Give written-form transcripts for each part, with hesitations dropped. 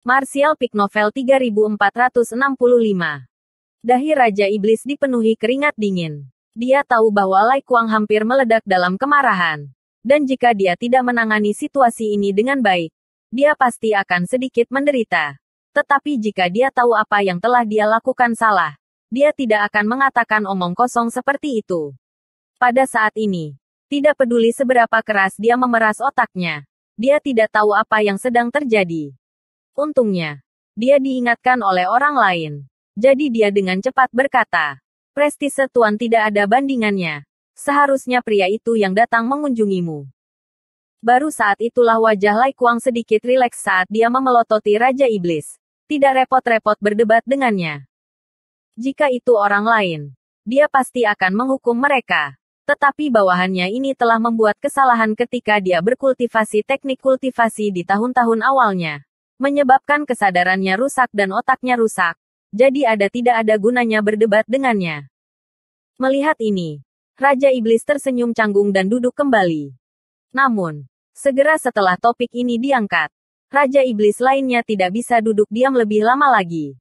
Martial Peak Novel 3465. Dahi Raja Iblis dipenuhi keringat dingin. Dia tahu bahwa Lai Kuang hampir meledak dalam kemarahan. Dan jika dia tidak menangani situasi ini dengan baik, dia pasti akan sedikit menderita. Tetapi jika dia tahu apa yang telah dia lakukan salah, dia tidak akan mengatakan omong kosong seperti itu. Pada saat ini, tidak peduli seberapa keras dia memeras otaknya, dia tidak tahu apa yang sedang terjadi. Untungnya, dia diingatkan oleh orang lain. Jadi dia dengan cepat berkata, "Prestise Tuan tidak ada bandingannya. Seharusnya pria itu yang datang mengunjungimu." Baru saat itulah wajah Lai Kuang sedikit rileks saat dia memelototi Raja Iblis. Tidak repot-repot berdebat dengannya. Jika itu orang lain, dia pasti akan menghukum mereka. Tetapi bawahannya ini telah membuat kesalahan ketika dia berkultivasi teknik kultivasi di tahun-tahun awalnya. Menyebabkan kesadarannya rusak dan otaknya rusak. Jadi tidak ada gunanya berdebat dengannya. Melihat ini, Raja Iblis tersenyum canggung dan duduk kembali. Namun, segera setelah topik ini diangkat, Raja Iblis lainnya tidak bisa duduk diam lebih lama lagi.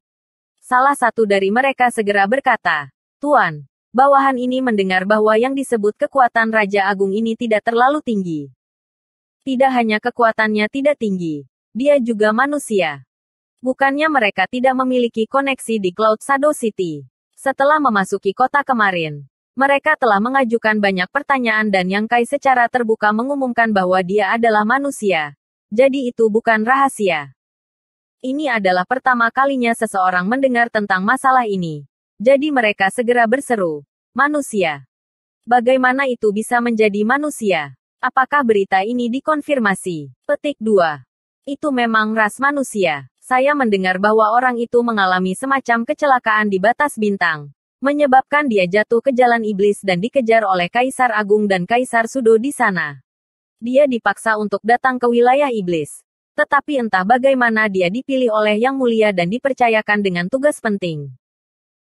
Salah satu dari mereka segera berkata, "Tuan, bawahan ini mendengar bahwa yang disebut kekuatan Raja Agung ini tidak terlalu tinggi. Tidak hanya kekuatannya tidak tinggi, dia juga manusia. Bukannya mereka tidak memiliki koneksi di Cloud Shadow City. Setelah memasuki kota kemarin, mereka telah mengajukan banyak pertanyaan dan Yang Kai secara terbuka mengumumkan bahwa dia adalah manusia. Jadi itu bukan rahasia. Ini adalah pertama kalinya seseorang mendengar tentang masalah ini. Jadi mereka segera berseru, 'Manusia. Bagaimana itu bisa menjadi manusia? Apakah berita ini dikonfirmasi?' Petik 2. Itu memang ras manusia. Saya mendengar bahwa orang itu mengalami semacam kecelakaan di batas bintang, menyebabkan dia jatuh ke jalan iblis dan dikejar oleh Kaisar Agung dan Kaisar Sudo di sana. Dia dipaksa untuk datang ke wilayah iblis. Tetapi entah bagaimana dia dipilih oleh Yang Mulia dan dipercayakan dengan tugas penting.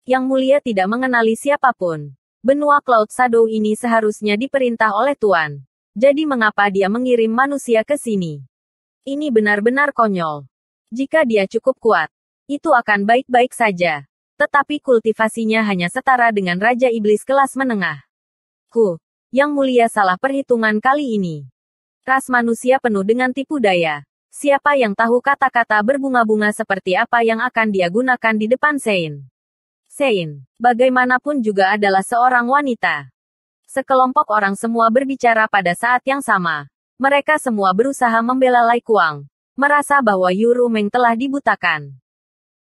Yang Mulia tidak mengenali siapapun. Benua Cloud Shadow ini seharusnya diperintah oleh Tuan. Jadi mengapa dia mengirim manusia ke sini? Ini benar-benar konyol. Jika dia cukup kuat, itu akan baik-baik saja. Tetapi kultivasinya hanya setara dengan Raja Iblis kelas menengah. Yang Mulia salah perhitungan kali ini. Ras manusia penuh dengan tipu daya. Siapa yang tahu kata-kata berbunga-bunga seperti apa yang akan dia gunakan di depan Sein? Sein, bagaimanapun juga adalah seorang wanita. Sekelompok orang semua berbicara pada saat yang sama. Mereka semua berusaha membela Lai Kuang. Merasa bahwa Yu Rumeng telah dibutakan.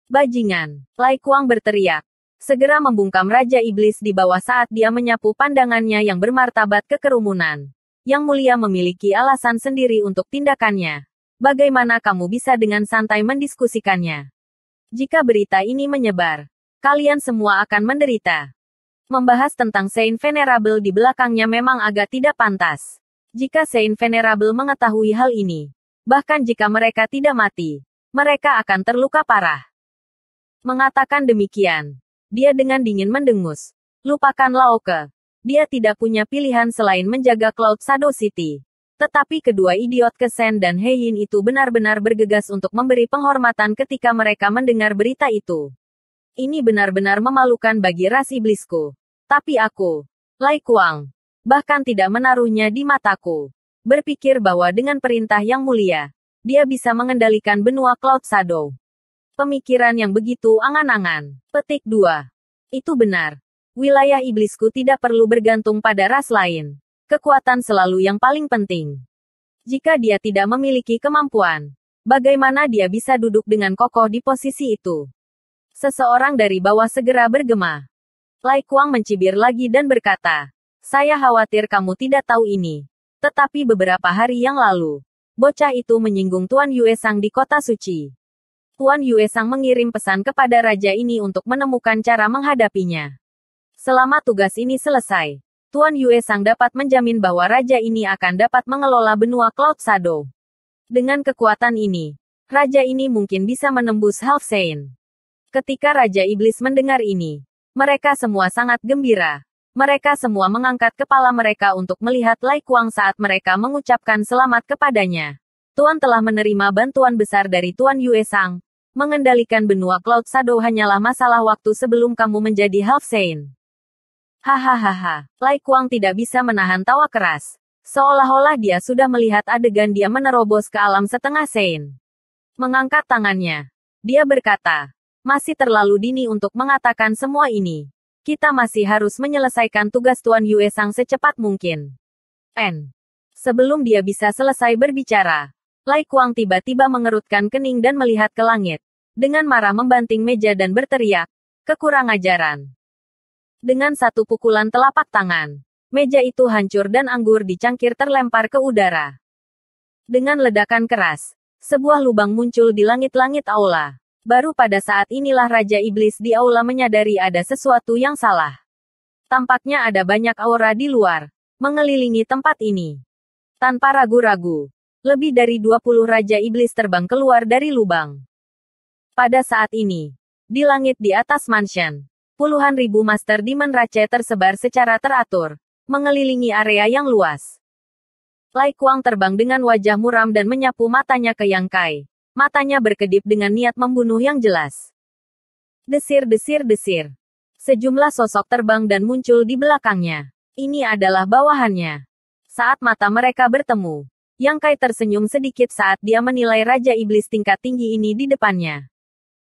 Bajingan, Lai Kuang berteriak. Segera membungkam Raja Iblis di bawah saat dia menyapu pandangannya yang bermartabat ke kerumunan. Yang Mulia memiliki alasan sendiri untuk tindakannya. Bagaimana kamu bisa dengan santai mendiskusikannya? Jika berita ini menyebar, kalian semua akan menderita. Membahas tentang Saint Venerable di belakangnya memang agak tidak pantas. Jika Saint Venerable mengetahui hal ini, bahkan jika mereka tidak mati, mereka akan terluka parah. Mengatakan demikian, dia dengan dingin mendengus. Lupakan Laoke. Dia tidak punya pilihan selain menjaga Cloud Shadow City. Tetapi kedua idiot Kesen dan Heiyin itu benar-benar bergegas untuk memberi penghormatan ketika mereka mendengar berita itu. Ini benar-benar memalukan bagi ras iblisku. Tapi aku, Lai Kuang, bahkan tidak menaruhnya di mataku. Berpikir bahwa dengan perintah Yang Mulia, dia bisa mengendalikan benua Cloud Shadow. Pemikiran yang begitu angan-angan. Petik 2. Itu benar. Wilayah iblisku tidak perlu bergantung pada ras lain. Kekuatan selalu yang paling penting. Jika dia tidak memiliki kemampuan, bagaimana dia bisa duduk dengan kokoh di posisi itu? Seseorang dari bawah segera bergema. Lai Kuang mencibir lagi dan berkata, "Saya khawatir kamu tidak tahu ini. Tetapi beberapa hari yang lalu, bocah itu menyinggung Tuan Yue Sang di kota suci. Tuan Yue Sang mengirim pesan kepada raja ini untuk menemukan cara menghadapinya. Selama tugas ini selesai, Tuan Yue Sang dapat menjamin bahwa raja ini akan dapat mengelola benua Cloud Shadow. Dengan kekuatan ini, raja ini mungkin bisa menembus Half Saint." Ketika Raja Iblis mendengar ini, mereka semua sangat gembira. Mereka semua mengangkat kepala mereka untuk melihat Lai Kuang saat mereka mengucapkan selamat kepadanya. Tuan telah menerima bantuan besar dari Tuan Yue Sang. Mengendalikan benua Cloud Shadow hanyalah masalah waktu sebelum kamu menjadi Half Saint. Hahaha. Lai Kuang tidak bisa menahan tawa keras. Seolah-olah dia sudah melihat adegan dia menerobos ke alam setengah Saint. Mengangkat tangannya. Dia berkata, masih terlalu dini untuk mengatakan semua ini. Kita masih harus menyelesaikan tugas Tuan Yue Sang secepat mungkin. Sebelum dia bisa selesai berbicara, Lai Kuang tiba-tiba mengerutkan kening dan melihat ke langit. Dengan marah membanting meja dan berteriak, kekurang ajaran. Dengan satu pukulan telapak tangan, meja itu hancur dan anggur di cangkir terlempar ke udara. Dengan ledakan keras, sebuah lubang muncul di langit-langit aula. Baru pada saat inilah Raja Iblis di aula menyadari ada sesuatu yang salah. Tampaknya ada banyak aura di luar, mengelilingi tempat ini. Tanpa ragu-ragu, lebih dari 20 Raja Iblis terbang keluar dari lubang. Pada saat ini, di langit di atas mansion, puluhan ribu Master Demon Rache tersebar secara teratur, mengelilingi area yang luas. Lai Kuang terbang dengan wajah muram dan menyapu matanya ke Yang Kai. Matanya berkedip dengan niat membunuh yang jelas. Desir-desir-desir. Sejumlah sosok terbang dan muncul di belakangnya. Ini adalah bawahannya. Saat mata mereka bertemu, Yang Kai tersenyum sedikit saat dia menilai Raja Iblis tingkat tinggi ini di depannya.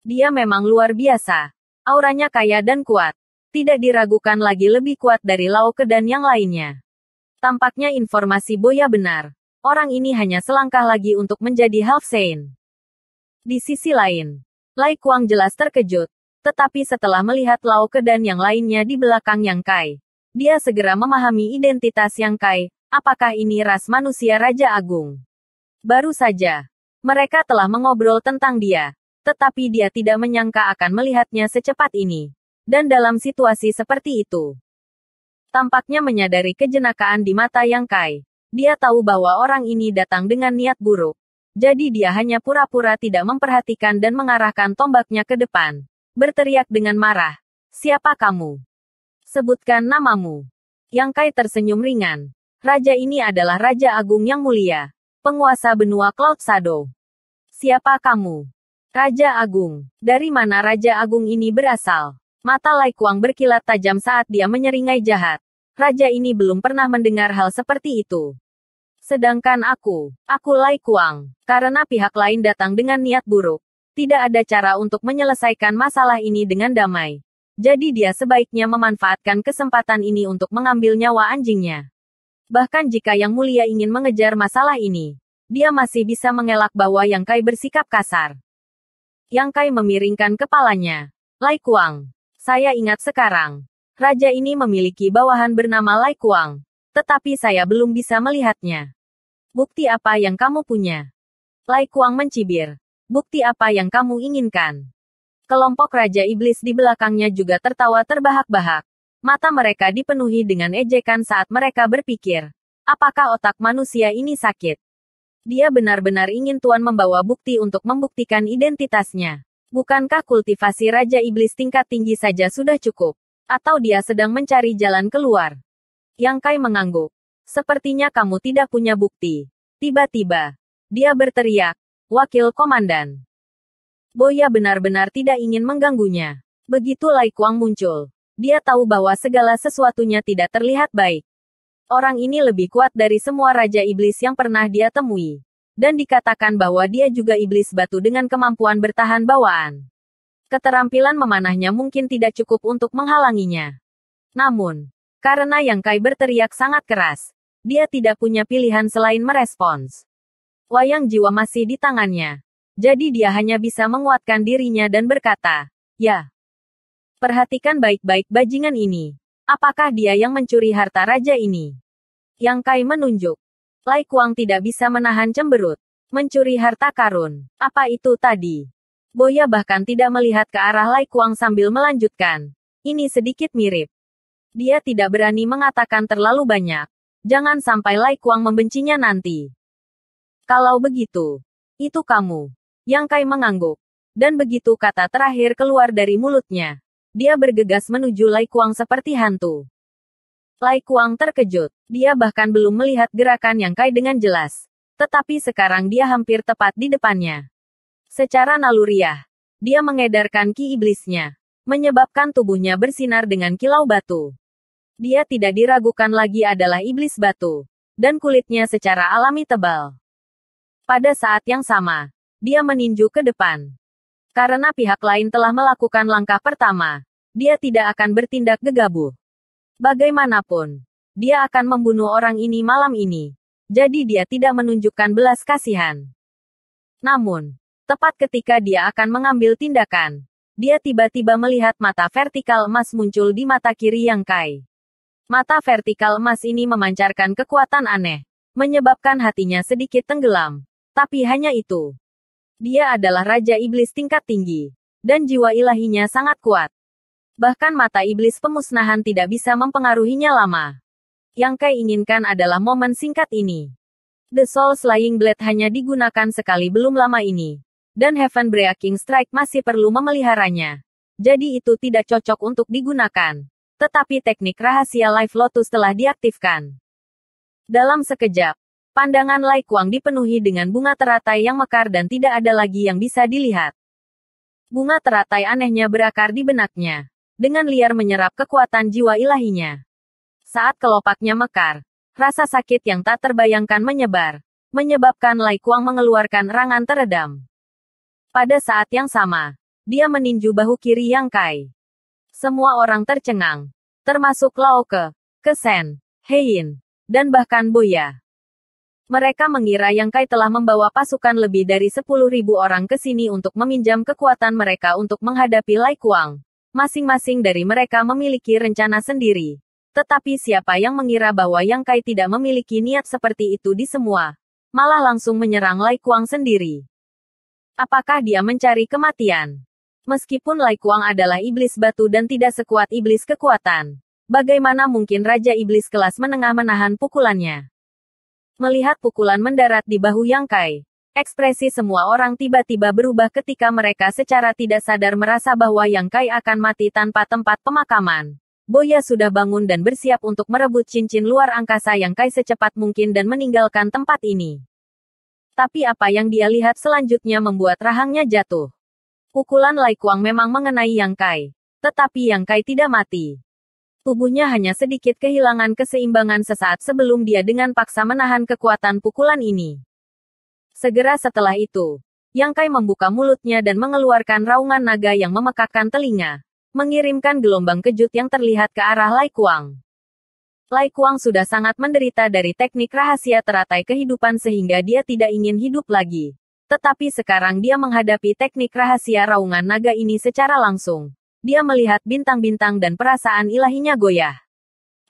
Dia memang luar biasa. Auranya kaya dan kuat. Tidak diragukan lagi lebih kuat dari Lao Ke dan yang lainnya. Tampaknya informasi Boya benar. Orang ini hanya selangkah lagi untuk menjadi Half Saint. Di sisi lain, Lai Kuang jelas terkejut. Tetapi setelah melihat Lao Ke dan yang lainnya di belakang Yang Kai, dia segera memahami identitas Yang Kai. Apakah ini ras manusia Raja Agung? Baru saja, mereka telah mengobrol tentang dia. Tetapi dia tidak menyangka akan melihatnya secepat ini. Dan dalam situasi seperti itu, tampaknya menyadari kejenakaan di mata Yang Kai. Dia tahu bahwa orang ini datang dengan niat buruk. Jadi dia hanya pura-pura tidak memperhatikan dan mengarahkan tombaknya ke depan. Berteriak dengan marah. Siapa kamu? Sebutkan namamu. Yang Kai tersenyum ringan. Raja ini adalah Raja Agung yang mulia. Penguasa benua Cloud Shadow. Siapa kamu? Raja Agung. Dari mana Raja Agung ini berasal? Mata Lai Kuang berkilat tajam saat dia menyeringai jahat. Raja ini belum pernah mendengar hal seperti itu. Sedangkan aku Lai Kuang. Karena pihak lain datang dengan niat buruk. Tidak ada cara untuk menyelesaikan masalah ini dengan damai. Jadi dia sebaiknya memanfaatkan kesempatan ini untuk mengambil nyawa anjingnya. Bahkan jika Yang Mulia ingin mengejar masalah ini, dia masih bisa mengelak bahwa Yang Kai bersikap kasar. Yang Kai memiringkan kepalanya. Lai Kuang. Saya ingat sekarang. Raja ini memiliki bawahan bernama Lai Kuang. Tetapi saya belum bisa melihatnya. Bukti apa yang kamu punya? Lai Kuang mencibir. Bukti apa yang kamu inginkan? Kelompok Raja Iblis di belakangnya juga tertawa terbahak-bahak. Mata mereka dipenuhi dengan ejekan saat mereka berpikir, apakah otak manusia ini sakit? Dia benar-benar ingin Tuan membawa bukti untuk membuktikan identitasnya. Bukankah kultivasi Raja Iblis tingkat tinggi saja sudah cukup? Atau dia sedang mencari jalan keluar? Yang Kai mengangguk. Sepertinya kamu tidak punya bukti. Tiba-tiba, dia berteriak, Wakil Komandan. Boya benar-benar tidak ingin mengganggunya. Begitu Lai Kuang muncul, dia tahu bahwa segala sesuatunya tidak terlihat baik. Orang ini lebih kuat dari semua Raja Iblis yang pernah dia temui. Dan dikatakan bahwa dia juga iblis batu dengan kemampuan bertahan bawaan. Keterampilan memanahnya mungkin tidak cukup untuk menghalanginya. Namun, karena Yang Kai berteriak sangat keras, dia tidak punya pilihan selain merespons. Wayang jiwa masih di tangannya. Jadi dia hanya bisa menguatkan dirinya dan berkata, ya. Perhatikan baik-baik bajingan ini. Apakah dia yang mencuri harta raja ini? Yang Kai menunjuk. Lai Kuang tidak bisa menahan cemberut. Mencuri harta karun. Apa itu tadi? Boya bahkan tidak melihat ke arah Lai Kuang sambil melanjutkan. Ini sedikit mirip. Dia tidak berani mengatakan terlalu banyak. Jangan sampai Lai Kuang membencinya nanti. Kalau begitu, itu kamu. Yang Kai mengangguk. Dan begitu kata terakhir keluar dari mulutnya, dia bergegas menuju Lai Kuang seperti hantu. Lai Kuang terkejut. Dia bahkan belum melihat gerakan Yang Kai dengan jelas. Tetapi sekarang dia hampir tepat di depannya. Secara naluriah, dia mengedarkan ki iblisnya, menyebabkan tubuhnya bersinar dengan kilau batu. Dia tidak diragukan lagi adalah iblis batu, dan kulitnya secara alami tebal. Pada saat yang sama, dia meninju ke depan. Karena pihak lain telah melakukan langkah pertama, dia tidak akan bertindak gegabah. Bagaimanapun, dia akan membunuh orang ini malam ini. Jadi dia tidak menunjukkan belas kasihan. Namun, tepat ketika dia akan mengambil tindakan, dia tiba-tiba melihat mata vertikal emas muncul di mata kiri Yang Kai. Mata vertikal emas ini memancarkan kekuatan aneh, menyebabkan hatinya sedikit tenggelam. Tapi hanya itu. Dia adalah Raja Iblis tingkat tinggi, dan jiwa ilahinya sangat kuat. Bahkan mata iblis pemusnahan tidak bisa mempengaruhinya lama. Yang Kai inginkan adalah momen singkat ini. The Soul Slaying Blade hanya digunakan sekali belum lama ini. Dan Heaven Breaking Strike masih perlu memeliharanya. Jadi itu tidak cocok untuk digunakan. Tetapi teknik rahasia Life Lotus telah diaktifkan. Dalam sekejap, pandangan Lai Kuang dipenuhi dengan bunga teratai yang mekar dan tidak ada lagi yang bisa dilihat. Bunga teratai anehnya berakar di benaknya. Dengan liar menyerap kekuatan jiwa ilahinya. Saat kelopaknya mekar, rasa sakit yang tak terbayangkan menyebar, menyebabkan Lai Kuang mengeluarkan rangan teredam. Pada saat yang sama, dia meninju bahu kiri Yang Kai. Semua orang tercengang, termasuk Lao Ke, Kesen, Heiyin, dan bahkan Boya. Mereka mengira Yang Kai telah membawa pasukan lebih dari 10.000 orang ke sini untuk meminjam kekuatan mereka untuk menghadapi Lai Kuang. Masing-masing dari mereka memiliki rencana sendiri. Tetapi siapa yang mengira bahwa Yang Kai tidak memiliki niat seperti itu di semua, malah langsung menyerang Lai Kuang sendiri. Apakah dia mencari kematian? Meskipun Lai Kuang adalah iblis batu dan tidak sekuat iblis kekuatan, bagaimana mungkin Raja Iblis kelas menengah menahan pukulannya? Melihat pukulan mendarat di bahu Yang Kai, ekspresi semua orang tiba-tiba berubah ketika mereka secara tidak sadar merasa bahwa Yang Kai akan mati tanpa tempat pemakaman. Boya sudah bangun dan bersiap untuk merebut cincin luar angkasa Yang Kai secepat mungkin dan meninggalkan tempat ini. Tapi apa yang dia lihat selanjutnya membuat rahangnya jatuh. Pukulan Lai Kuang memang mengenai Yang Kai. Tetapi Yang Kai tidak mati. Tubuhnya hanya sedikit kehilangan keseimbangan sesaat sebelum dia dengan paksa menahan kekuatan pukulan ini. Segera setelah itu, Yang Kai membuka mulutnya dan mengeluarkan raungan naga yang memekakkan telinga. Mengirimkan gelombang kejut yang terlihat ke arah Lai Kuang. Lai Kuang sudah sangat menderita dari teknik rahasia teratai kehidupan sehingga dia tidak ingin hidup lagi. Tetapi sekarang dia menghadapi teknik rahasia raungan naga ini secara langsung. Dia melihat bintang-bintang dan perasaan ilahinya goyah.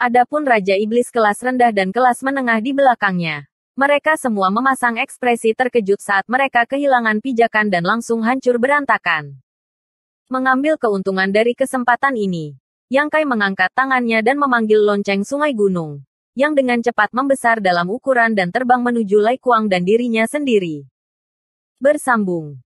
Adapun Raja Iblis kelas rendah dan kelas menengah di belakangnya. Mereka semua memasang ekspresi terkejut saat mereka kehilangan pijakan dan langsung hancur berantakan. Mengambil keuntungan dari kesempatan ini, Yang Kai mengangkat tangannya dan memanggil lonceng sungai gunung, yang dengan cepat membesar dalam ukuran dan terbang menuju Lai Kuang dan dirinya sendiri. Bersambung.